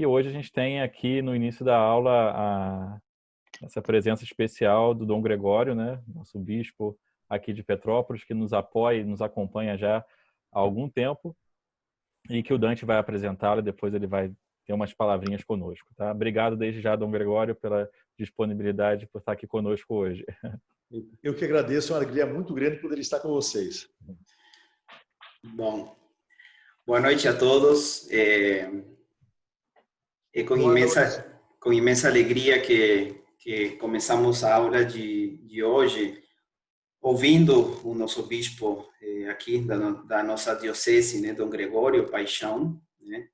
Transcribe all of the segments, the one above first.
E hoje a gente tem aqui no início da aula essa presença especial do Dom Gregório, né? Nosso bispo aqui de Petrópolis, que nos apoia e nos acompanha já há algum tempo, e que o Dante vai apresentá-lo e depois ele vai ter umas palavrinhas conosco. Tá? Obrigado desde já, Dom Gregório, pela disponibilidade por estar aqui conosco hoje. Eu que agradeço, é uma alegria muito grande poder estar com vocês. Bom, boa noite a todos. É com imensa alegria que começamos a aula de hoje, ouvindo o nosso bispo aqui da nossa diocese, né, Dom Gregório Paixão, né?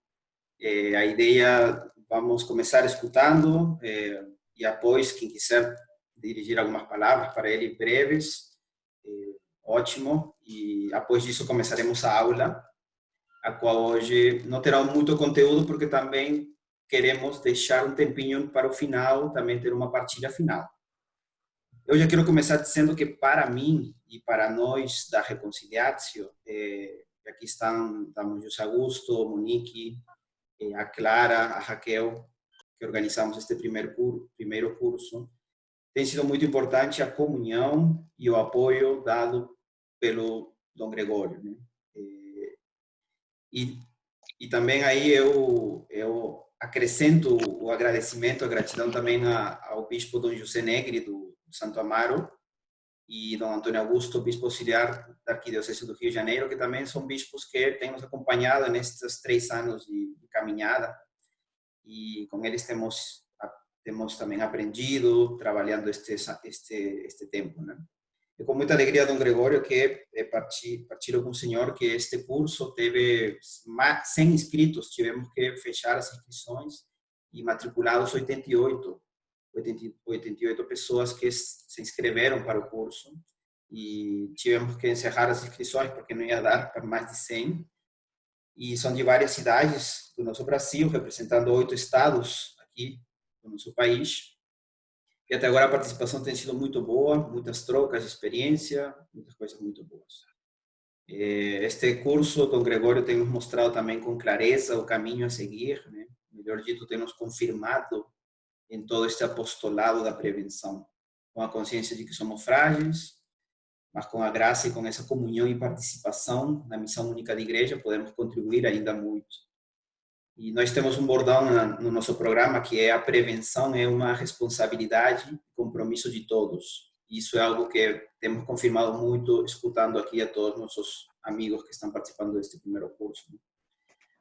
A ideia, vamos começar escutando e depois, quem quiser dirigir algumas palavras para ele breves, ótimo. E após disso começaremos a aula, a qual hoje não terá muito conteúdo, porque também queremos deixar um tempinho para o final, também ter uma partilha final. Eu já quero começar dizendo que para mim e para nós da Reconciliatio, aqui estamos José Augusto, Monique, a Clara, a Raquel, que organizamos este primeiro curso, tem sido muito importante a comunhão e o apoio dado pelo Dom Gregório, né? E também aí eu acrescento o agradecimento, a gratidão também ao bispo Dom José Negri, do Santo Amaro, e Dom Antônio Augusto, bispo auxiliar da Arquidiocese do Rio de Janeiro, que também são bispos que têm nos acompanhado nestes 3 anos de caminhada, e com eles temos também aprendido, trabalhando este tempo, né? E com muita alegria, Dom Gregório, que partilho com o senhor que este curso teve 100 inscritos, tivemos que fechar as inscrições e matriculados 88 pessoas que se inscreveram para o curso, e tivemos que encerrar as inscrições porque não ia dar para mais de 100, e são de várias cidades do nosso Brasil, representando 8 estados aqui do nosso país. E até agora a participação tem sido muito boa, muitas trocas de experiência, muitas coisas muito boas. Este curso, Dom Gregório tem nos mostrado também com clareza o caminho a seguir, né? Melhor dito, tem nos confirmado em todo este apostolado da prevenção, com a consciência de que somos frágeis, mas com a graça e com essa comunhão e participação na missão única da igreja podemos contribuir ainda muito. E nós temos um bordão no nosso programa que é: a prevenção é uma responsabilidade e compromisso de todos. Isso é algo que temos confirmado muito, escutando aqui a todos nossos amigos que estão participando deste primeiro curso.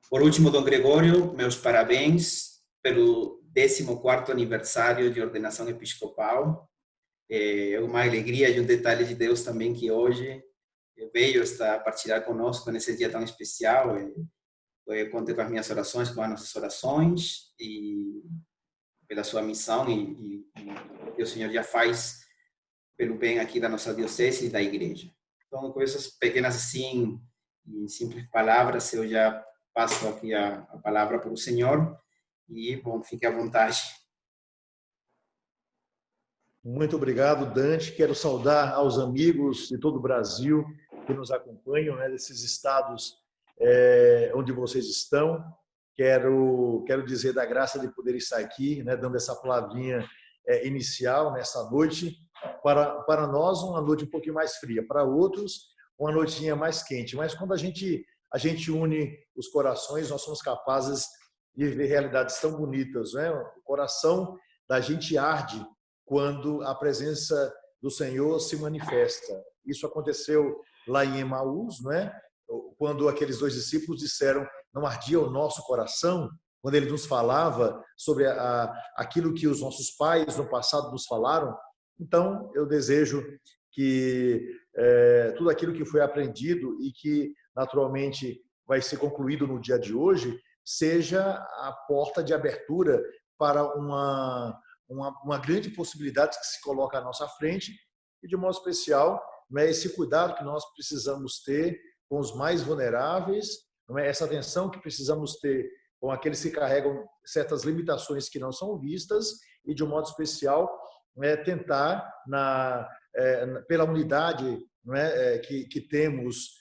Por último, Dom Gregório, meus parabéns pelo 14º aniversário de ordenação episcopal. É uma alegria e um detalhe de Deus também que hoje veio estar partilhar conosco nesse dia tão especial. Eu contei com as minhas orações, com as nossas orações, e pela sua missão, e o Senhor já faz pelo bem aqui da nossa diocese e da igreja. Então, com essas pequenas, assim, e simples palavras, eu já passo aqui a palavra para o Senhor, e, bom, fique à vontade. Muito obrigado, Dante. Quero saudar aos amigos de todo o Brasil que nos acompanham, né, desses estados onde vocês estão. Quero dizer da graça de poder estar aqui, né, dando essa palavrinha inicial nessa noite. Para nós, uma noite um pouquinho mais fria, para outros, uma noitinha mais quente. Mas quando a gente une os corações, nós somos capazes de ver realidades tão bonitas, né? O coração da gente arde quando a presença do Senhor se manifesta. Isso aconteceu lá em Emaús, né? Quando aqueles 2 discípulos disseram: não ardia o nosso coração? Quando ele nos falava sobre aquilo que os nossos pais no passado nos falaram. Então, eu desejo que tudo aquilo que foi aprendido e que naturalmente vai ser concluído no dia de hoje seja a porta de abertura para uma grande possibilidade que se coloca à nossa frente, e de modo especial, né, esse cuidado que nós precisamos ter com os mais vulneráveis, não é? Essa atenção que precisamos ter com aqueles que carregam certas limitações que não são vistas, e de um modo especial tentar, pela unidade, não é, que temos,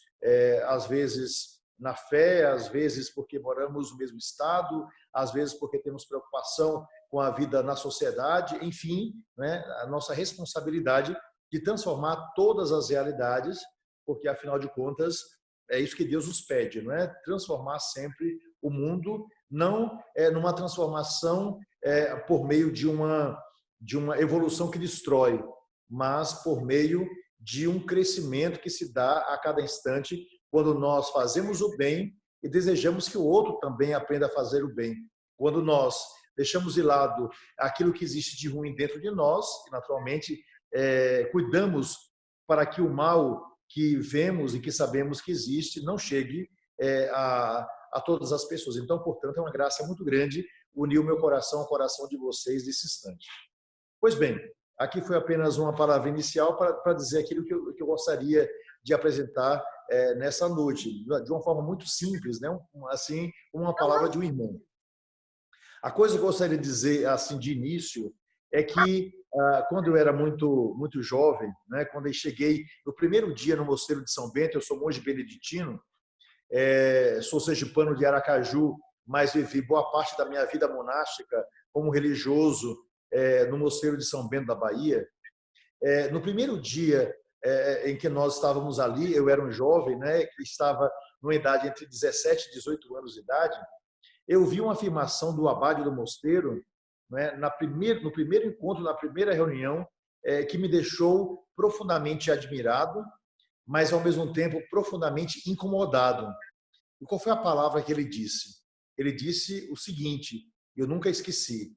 às vezes, na fé, às vezes porque moramos no mesmo estado, às vezes porque temos preocupação com a vida na sociedade, enfim, né, a nossa responsabilidade de transformar todas as realidades, porque, afinal de contas, é isso que Deus nos pede, não é? Transformar sempre o mundo, não numa transformação por meio de uma evolução que destrói, mas por meio de um crescimento que se dá a cada instante quando nós fazemos o bem e desejamos que o outro também aprenda a fazer o bem. Quando nós deixamos de lado aquilo que existe de ruim dentro de nós, e naturalmente cuidamos para que o mal que vemos e que sabemos que existe não chegue a todas as pessoas. Então, portanto, é uma graça muito grande unir o meu coração ao coração de vocês nesse instante. Pois bem, aqui foi apenas uma palavra inicial para dizer aquilo que eu gostaria de apresentar nessa noite, de uma forma muito simples, né? Assim, uma palavra de um irmão. A coisa que eu gostaria de dizer assim de início é que quando eu era muito jovem, né, quando eu cheguei no primeiro dia no Mosteiro de São Bento, eu sou monge beneditino, sou sergipano de Aracaju, mas vivi boa parte da minha vida monástica como religioso no Mosteiro de São Bento da Bahia. No primeiro dia em que nós estávamos ali, eu era um jovem, né, que estava numa idade entre 17 e 18 anos de idade, eu vi uma afirmação do abade do mosteiro, né, no primeiro encontro, na primeira reunião, que me deixou profundamente admirado, mas ao mesmo tempo profundamente incomodado. E qual foi a palavra que ele disse? Ele disse o seguinte, eu nunca esqueci: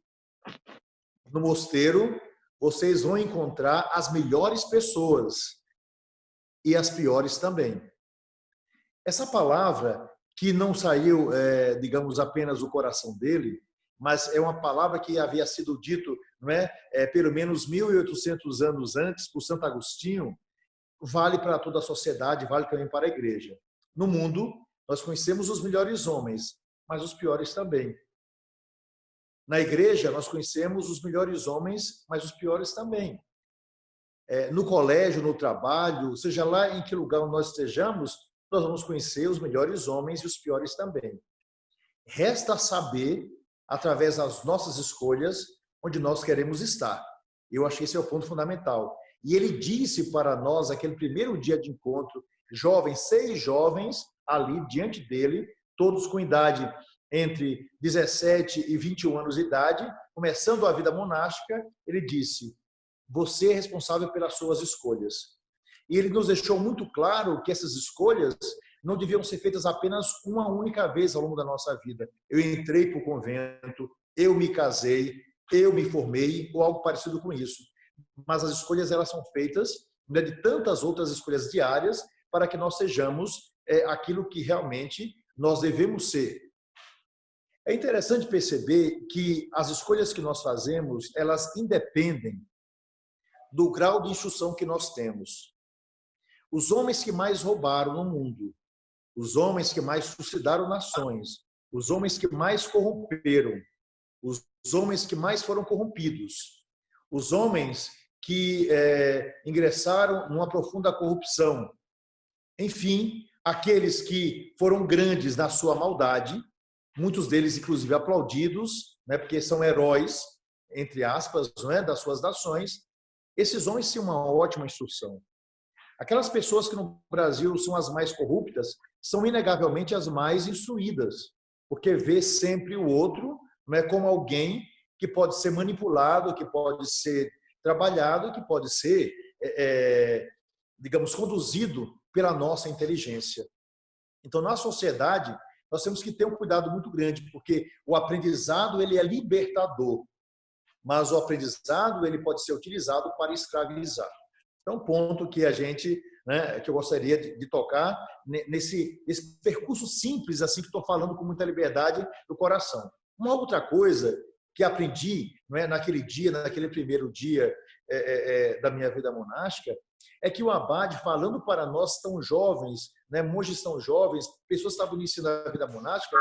no mosteiro vocês vão encontrar as melhores pessoas e as piores também. Essa palavra, que não saiu, digamos, apenas do coração dele, mas é uma palavra que havia sido dito, não pelo menos 1.800 anos antes, por Santo Agostinho, vale para toda a sociedade, vale também para a igreja. No mundo, nós conhecemos os melhores homens, mas os piores também. Na igreja, nós conhecemos os melhores homens, mas os piores também. No colégio, no trabalho, seja lá em que lugar nós estejamos, nós vamos conhecer os melhores homens e os piores também. Resta saber, através das nossas escolhas, onde nós queremos estar. Eu acho que esse é o ponto fundamental. E ele disse para nós, aquele primeiro dia de encontro, 6 jovens ali diante dele, todos com idade entre 17 e 21 anos de idade, começando a vida monástica, ele disse: você é responsável pelas suas escolhas. E ele nos deixou muito claro que essas escolhas não deviam ser feitas apenas uma única vez ao longo da nossa vida. Eu entrei para o convento, eu me casei, eu me formei, ou algo parecido com isso. Mas as escolhas, elas são feitas, né, de tantas outras escolhas diárias para que nós sejamos aquilo que realmente nós devemos ser. É interessante perceber que as escolhas que nós fazemos, elas independem do grau de instrução que nós temos. Os homens que mais roubaram no mundo, os homens que mais suicidaram nações, os homens que mais corromperam, os homens que mais foram corrompidos, os homens que ingressaram numa profunda corrupção, enfim, aqueles que foram grandes na sua maldade, muitos deles inclusive aplaudidos, né, porque são heróis, entre aspas, não é, das suas nações, esses homens têm uma ótima instrução. Aquelas pessoas que no Brasil são as mais corruptas são inegavelmente as mais instruídas, porque vê sempre o outro, não é, como alguém que pode ser manipulado, que pode ser trabalhado, que pode ser, digamos, conduzido pela nossa inteligência. Então, na sociedade, nós temos que ter um cuidado muito grande, porque o aprendizado, ele é libertador, mas o aprendizado, ele pode ser utilizado para escravizar. Então, ponto que a gente, né, que eu gostaria de tocar nesse percurso simples, assim, que estou falando com muita liberdade do coração. Uma outra coisa que aprendi, não é, naquele dia, naquele primeiro dia da minha vida monástica, é que o abade, falando para nós tão jovens, né, monges tão jovens, pessoas que estavam iniciando a vida monástica,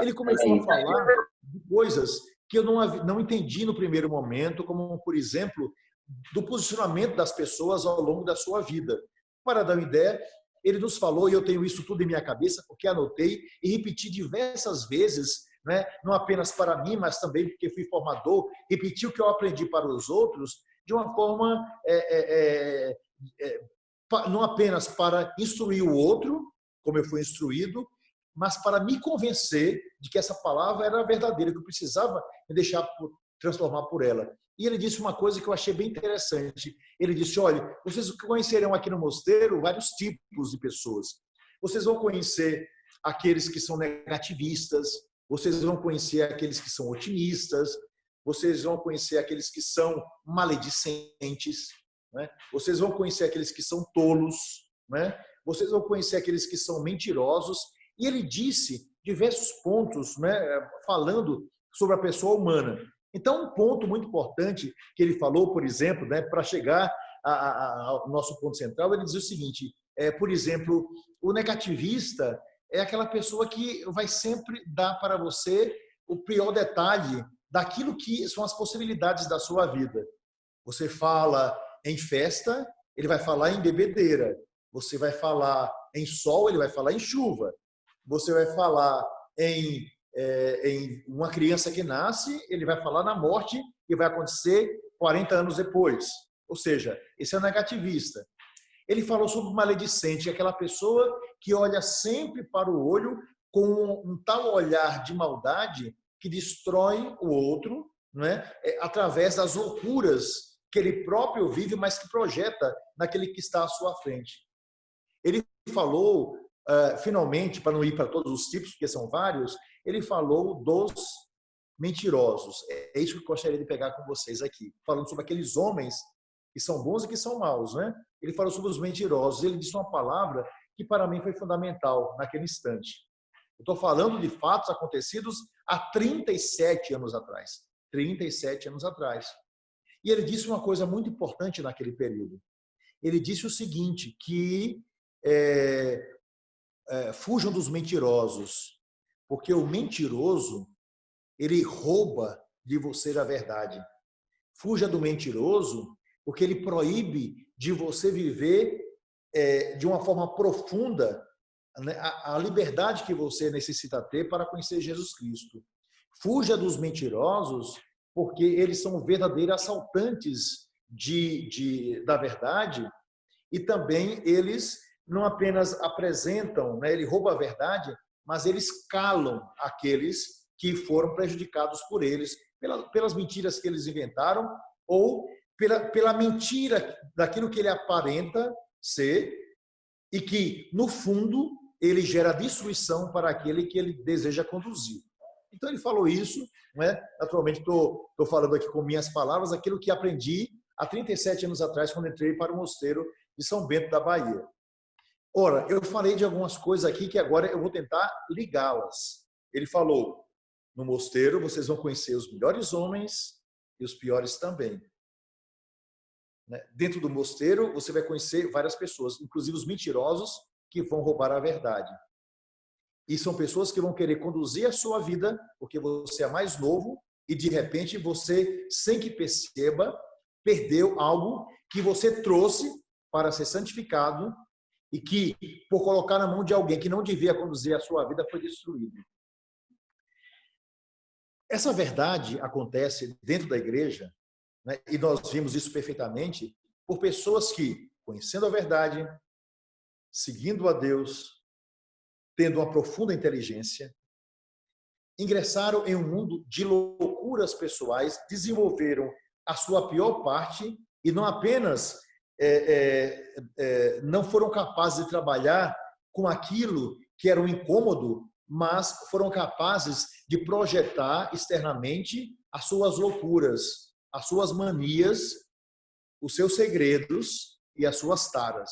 ele começou a falar de coisas que eu não entendi no primeiro momento, como, por exemplo, do posicionamento das pessoas ao longo da sua vida. Para dar uma ideia, ele nos falou, e eu tenho isso tudo em minha cabeça, porque anotei e repeti diversas vezes, né? Não apenas para mim, mas também porque fui formador, repeti o que eu aprendi para os outros, de uma forma, não apenas para instruir o outro, como eu fui instruído, mas para me convencer de que essa palavra era verdadeira, que eu precisava me deixar transformar por ela. E ele disse uma coisa que eu achei bem interessante. Ele disse, olha, vocês conhecerão aqui no mosteiro vários tipos de pessoas. Vocês vão conhecer aqueles que são negativistas, vocês vão conhecer aqueles que são otimistas, vocês vão conhecer aqueles que são maledicentes, né? Vocês vão conhecer aqueles que são tolos, né? Vocês vão conhecer aqueles que são mentirosos. E ele disse diversos pontos, né, falando sobre a pessoa humana. Então, um ponto muito importante que ele falou, por exemplo, né, para chegar ao nosso ponto central, ele diz o seguinte, por exemplo, o negativista é aquela pessoa que vai sempre dar para você o pior detalhe daquilo que são as possibilidades da sua vida. Você fala em festa, ele vai falar em bebedeira. Você vai falar em sol, ele vai falar em chuva. Você vai falar em uma criança que nasce, ele vai falar na morte que vai acontecer 40 anos depois. Ou seja, esse é o negativista. Ele falou sobre o maledicente, aquela pessoa que olha sempre para o olho com um tal olhar de maldade que destrói o outro, né, através das loucuras que ele próprio vive, mas que projeta naquele que está à sua frente. Ele falou, finalmente, para não ir para todos os tipos, porque são vários, ele falou dos mentirosos. É isso que eu gostaria de pegar com vocês aqui, falando sobre aqueles homens que são bons e que são maus, né? Ele falou sobre os mentirosos. Ele disse uma palavra que para mim foi fundamental naquele instante. Eu estou falando de fatos acontecidos há 37 anos atrás. 37 anos atrás. E ele disse uma coisa muito importante naquele período. Ele disse o seguinte, que fujam dos mentirosos, porque o mentiroso, ele rouba de você a verdade. Fuja do mentiroso, porque ele proíbe de você viver de uma forma profunda, né, a liberdade que você necessita ter para conhecer Jesus Cristo. Fuja dos mentirosos, porque eles são verdadeiros assaltantes da verdade, e também eles não apenas apresentam, né, ele rouba a verdade, mas eles calam aqueles que foram prejudicados por eles, pelas mentiras que eles inventaram, ou pela mentira daquilo que ele aparenta ser, e que, no fundo, ele gera destruição para aquele que ele deseja conduzir. Então, ele falou isso, né? Naturalmente, estou falando aqui com minhas palavras, aquilo que aprendi há 37 anos atrás, quando entrei para o mosteiro de São Bento da Bahia. Ora, eu falei de algumas coisas aqui que agora eu vou tentar ligá-las. Ele falou, no mosteiro vocês vão conhecer os melhores homens e os piores também. Dentro do mosteiro você vai conhecer várias pessoas, inclusive os mentirosos que vão roubar a verdade. E são pessoas que vão querer conduzir a sua vida, porque você é mais novo e de repente você, sem que perceba, perdeu algo que você trouxe para ser santificado e que, por colocar na mão de alguém que não devia conduzir a sua vida, foi destruído. Essa verdade acontece dentro da igreja, né? E nós vimos isso perfeitamente, por pessoas que, conhecendo a verdade, seguindo a Deus, tendo uma profunda inteligência, ingressaram em um mundo de loucuras pessoais, desenvolveram a sua pior parte e não apenas não foram capazes de trabalhar com aquilo que era um incômodo, mas foram capazes de projetar externamente as suas loucuras, as suas manias, os seus segredos e as suas taras.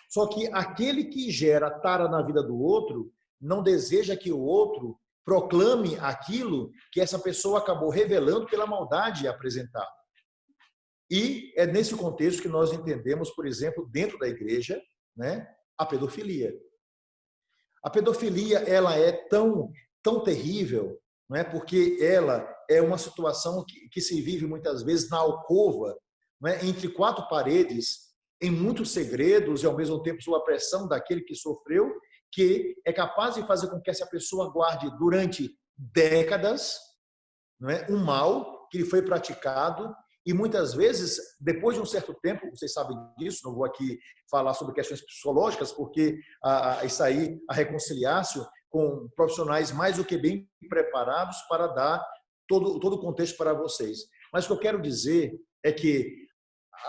Só que aquele que gera tara na vida do outro não deseja que o outro proclame aquilo que essa pessoa acabou revelando pela maldade apresentada. E é nesse contexto que nós entendemos, por exemplo, dentro da igreja, né, a pedofilia. A pedofilia, ela é tão terrível, não é? Porque ela é uma situação que se vive muitas vezes na alcova, não é? Entre quatro paredes, em muitos segredos e, ao mesmo tempo, sob a pressão daquele que sofreu, que é capaz de fazer com que essa pessoa guarde durante décadas, não é, um mal que lhe foi praticado, e muitas vezes, depois de um certo tempo, vocês sabem disso, não vou aqui falar sobre questões psicológicas, porque isso aí, a reconciliar-se com profissionais mais do que bem preparados para dar todo o contexto para vocês. Mas o que eu quero dizer é que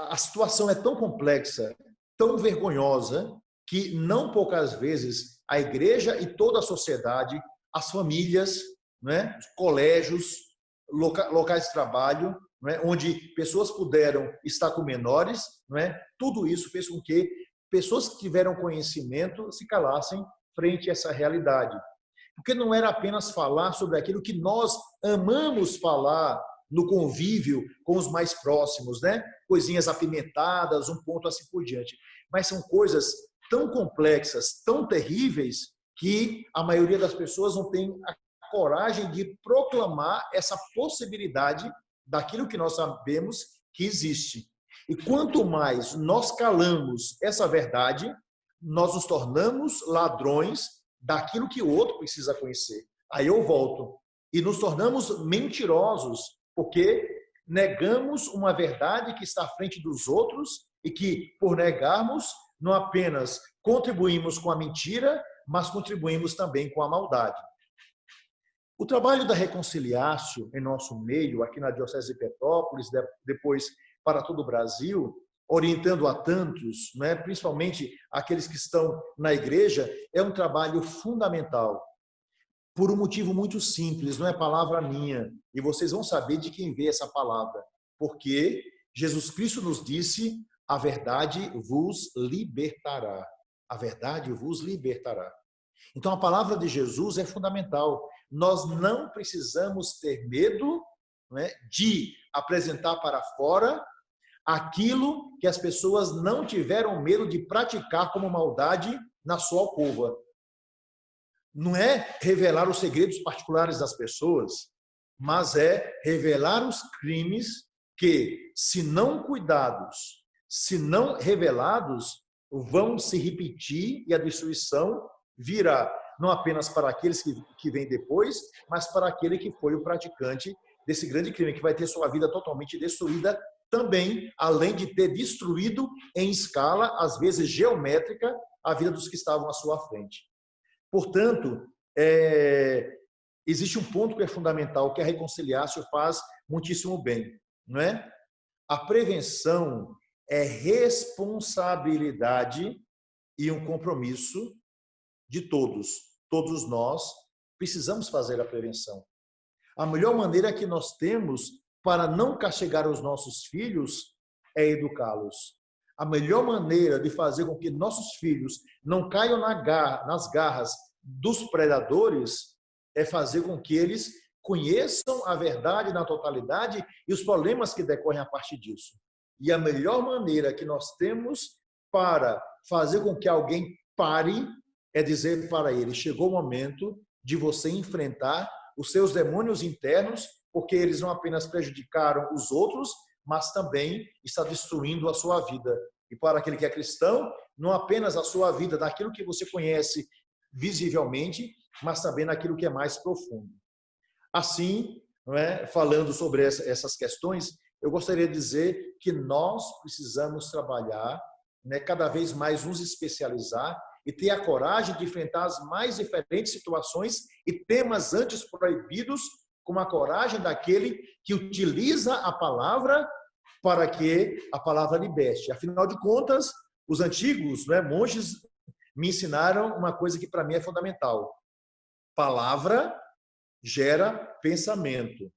a situação é tão complexa, tão vergonhosa, que não poucas vezes a igreja e toda a sociedade, as famílias, né, os colégios, locais de trabalho, né, onde pessoas puderam estar com menores, né, tudo isso fez com que pessoas que tiveram conhecimento se calassem frente a essa realidade. Porque não era apenas falar sobre aquilo que nós amamos falar no convívio com os mais próximos, né? Coisinhas apimentadas, um ponto assim por diante. Mas são coisas tão complexas, tão terríveis, que a maioria das pessoas não tem a coragem de proclamar essa possibilidade daquilo que nós sabemos que existe. E quanto mais nós calamos essa verdade, nós nos tornamos ladrões daquilo que o outro precisa conhecer. Aí eu volto. E nos tornamos mentirosos, porque negamos uma verdade que está à frente dos outros e que, por negarmos, não apenas contribuímos com a mentira, mas contribuímos também com a maldade. O trabalho da reconciliação em nosso meio, aqui na Diocese de Petrópolis, depois para todo o Brasil, orientando a tantos, né, principalmente aqueles que estão na igreja, é um trabalho fundamental. Por um motivo muito simples, não é palavra minha, e vocês vão saber de quem veio essa palavra, porque Jesus Cristo nos disse: a verdade vos libertará. A verdade vos libertará. Então a palavra de Jesus é fundamental. Nós não precisamos ter medo, né, de apresentar para fora aquilo que as pessoas não tiveram medo de praticar como maldade na sua alcova. Não é revelar os segredos particulares das pessoas, mas é revelar os crimes que, se não cuidados, se não revelados, vão se repetir e a destruição virá não apenas para aqueles que vêm depois, mas para aquele que foi o praticante desse grande crime, que vai ter sua vida totalmente destruída também, além de ter destruído em escala, às vezes geométrica, a vida dos que estavam à sua frente. Portanto, existe um ponto que é fundamental, que a reconciliação faz muitíssimo bem, não é? A prevenção é responsabilidade e um compromisso de todos. Todos nós precisamos fazer a prevenção. A melhor maneira que nós temos para não castigar os nossos filhos é educá-los. A melhor maneira de fazer com que nossos filhos não caiam nas garras dos predadores é fazer com que eles conheçam a verdade na totalidade e os problemas que decorrem a partir disso. E a melhor maneira que nós temos para fazer com que alguém pare é dizer para ele: chegou o momento de você enfrentar os seus demônios internos, porque eles não apenas prejudicaram os outros, mas também está destruindo a sua vida. E para aquele que é cristão, não apenas a sua vida daquilo que você conhece visivelmente, mas também naquilo que é mais profundo. Assim, não é, falando sobre essas questões, eu gostaria de dizer que nós precisamos trabalhar, né, cada vez mais nos especializar e ter a coragem de enfrentar as mais diferentes situações e temas antes proibidos, com a coragem daquele que utiliza a palavra para que a palavra liberte. Afinal de contas, os antigos, né, monges me ensinaram uma coisa que para mim é fundamental. Palavra gera pensamento.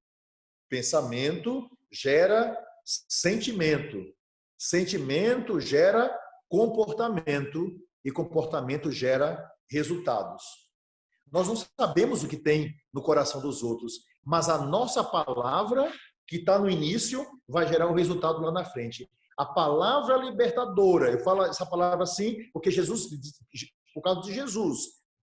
Pensamento gera sentimento. Sentimento gera comportamento. E comportamento gera resultados. Nós não sabemos o que tem no coração dos outros, mas a nossa palavra, que está no início, vai gerar um resultado lá na frente. A palavra libertadora, eu falo essa palavra assim, porque Jesus, por causa de Jesus,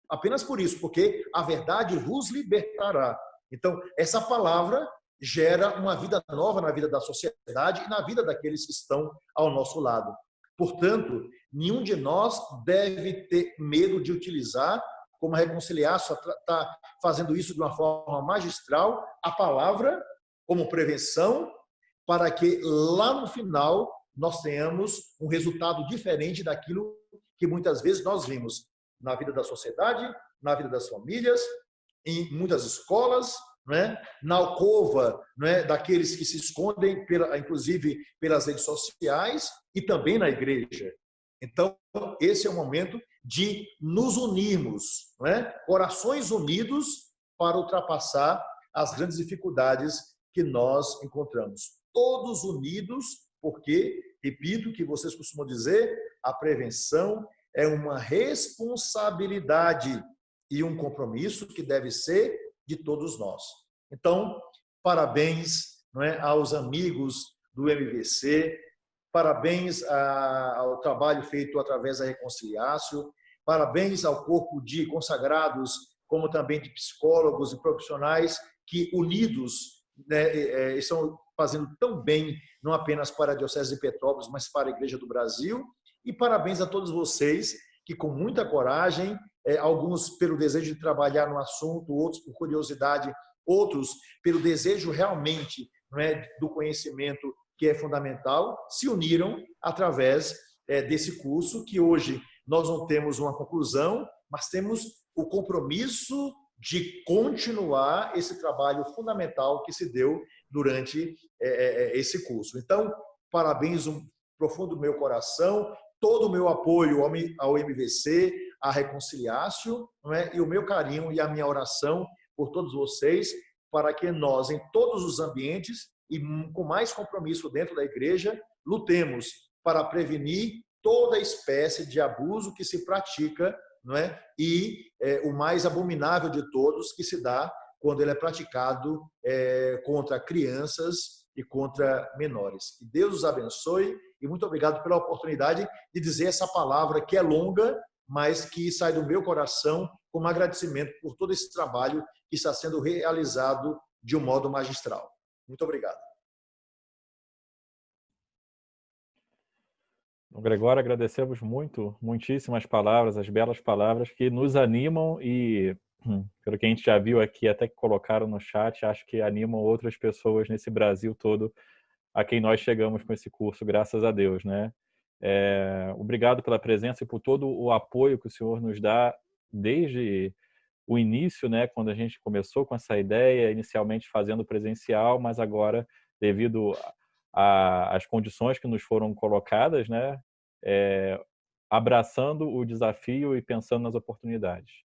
apenas por isso, porque a verdade vos libertará. Então, essa palavra gera uma vida nova na vida da sociedade e na vida daqueles que estão ao nosso lado. Portanto, nenhum de nós deve ter medo de utilizar, como a Reconciliação está fazendo isso de uma forma magistral, a palavra como prevenção, para que lá no final nós tenhamos um resultado diferente daquilo que muitas vezes nós vimos na vida da sociedade, na vida das famílias, em muitas escolas, né? Na alcova, né? Daqueles que se escondem, inclusive pelas redes sociais e também na igreja. Então, esse é o momento de nos unirmos, né? Corações unidos para ultrapassar as grandes dificuldades que nós encontramos. Todos unidos, porque, repito o que vocês costumam dizer, a prevenção é uma responsabilidade e um compromisso que deve ser de todos nós. Então, parabéns, não é, aos amigos do MVC, parabéns ao trabalho feito através da Reconciliação, parabéns ao corpo de consagrados, como também de psicólogos e profissionais que, unidos, né, estão fazendo tão bem, não apenas para a Diocese de Petrópolis, mas para a Igreja do Brasil. E parabéns a todos vocês que, com muita coragem, alguns pelo desejo de trabalhar no assunto, outros por curiosidade, outros pelo desejo realmente, não é, do conhecimento que é fundamental, se uniram através desse curso, que hoje nós não temos uma conclusão, mas temos o compromisso de continuar esse trabalho fundamental que se deu durante esse curso. Então, parabéns, um profundo do meu coração, todo o meu apoio ao MVC, à Reconciliação, não é? E o meu carinho e a minha oração por todos vocês, para que nós, em todos os ambientes e com mais compromisso dentro da igreja, lutemos para prevenir toda espécie de abuso que se pratica, não é? E o mais abominável de todos, que se dá quando ele é praticado contra crianças e contra menores. Que Deus os abençoe e muito obrigado pela oportunidade de dizer essa palavra que é longa, mas que sai do meu coração como agradecimento por todo esse trabalho que está sendo realizado de um modo magistral. Muito obrigado. Gregório, agradecemos muitíssimas palavras, as belas palavras que nos animam e, pelo que a gente já viu aqui, até que colocaram no chat, acho que animam outras pessoas nesse Brasil todo a quem nós chegamos com esse curso, graças a Deus, né? Obrigado pela presença e por todo o apoio que o senhor nos dá desde o início, né? Quando a gente começou com essa ideia, inicialmente fazendo presencial, mas agora, devido às condições que nos foram colocadas, né? Abraçando o desafio e pensando nas oportunidades.